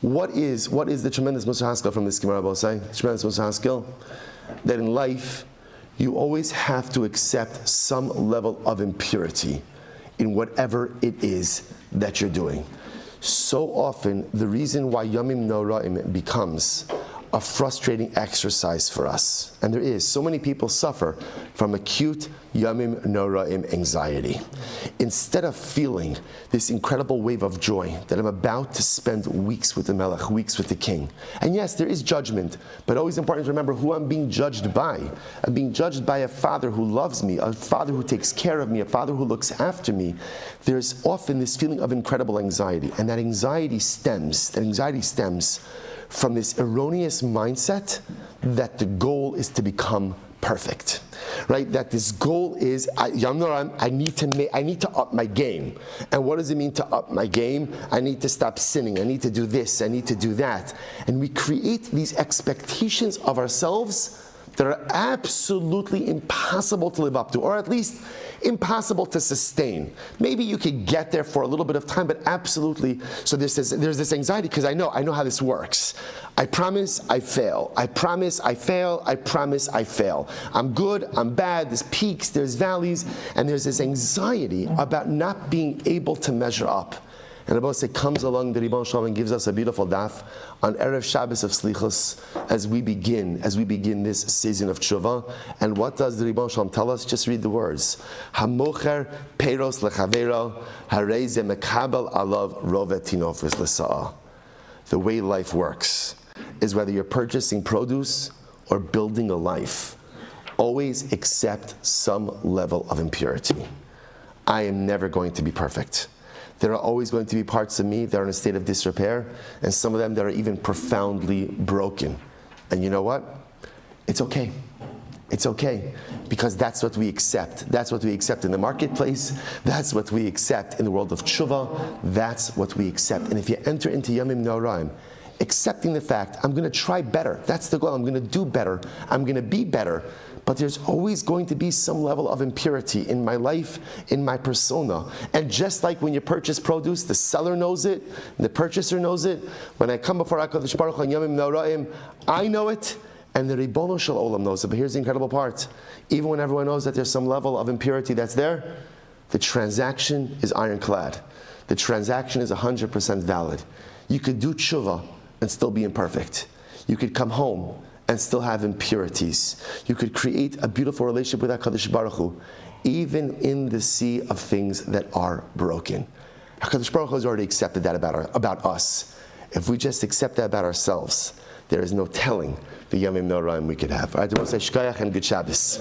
What is the tremendous Musar Haskell from this Gemara, Bosai? Tremendous Musar Haskell? That in life, you always have to accept some level of impurity in whatever it is that you're doing. So often, the reason why Yamim Noraim becomes a frustrating exercise for us, and there is, so many people suffer from acute Yamim Noraim anxiety. Instead of feeling this incredible wave of joy that I'm about to spend weeks with the Melech, weeks with the King. And yes, there is judgment, but always important to remember who I'm being judged by. I'm being judged by a Father who loves me, a Father who takes care of me, a Father who looks after me. There's often this feeling of incredible anxiety, and that anxiety stems from this erroneous mindset that the goal is to become perfect, right? That this goal is, I need to up my game. And what does it mean to up my game? I need to stop sinning. I need to do this. I need to do that. And we create these expectations of ourselves that are absolutely impossible to live up to, or at least impossible to sustain. Maybe you could get there for a little bit of time, but absolutely. So there's this anxiety because I know how this works. I promise I fail. I promise I fail. I promise I fail. I'm good, I'm bad, there's peaks, there's valleys, and there's this anxiety about not being able to measure up. And Rabbi say comes along the Ribbon Shalom and gives us a beautiful daf on Erev Shabbos of Slichos as we begin this season of Tshuva. And what does the Ribbon Shalom tell us? Just read the words. Hamocher peiros lechavero harei ze mekabel alav rove tinofos l'sa'ah. The way life works is whether you're purchasing produce or building a life, always accept some level of impurity. I am never going to be perfect. There are always going to be parts of me that are in a state of disrepair, and some of them that are even profoundly broken. And you know what? It's okay. It's okay, because that's what we accept. That's what we accept in the marketplace. That's what we accept in the world of tshuva. That's what we accept. And if you enter into Yamim Noraim, accepting the fact, I'm going to try better. That's the goal. I'm going to do better. I'm going to be better. But there's always going to be some level of impurity in my life, in my persona. And just like when you purchase produce, the seller knows it, and the purchaser knows it. When I come before HaKadosh Baruch Hu on Yamim Noraim, I know it, and the Ribono Shel Olam knows it. But here's the incredible part. Even when everyone knows that there's some level of impurity that's there, the transaction is ironclad. The transaction is 100% valid. You could do tshuva and still be imperfect. You could come home and still have impurities. You could create a beautiful relationship with HaKadosh Baruch Hu, even in the sea of things that are broken. HaKadosh Baruch Hu has already accepted that about us. If we just accept that about ourselves, there is no telling the Yamim Noraim we could have. All right, I want to say Shkayach and Good Shabbos.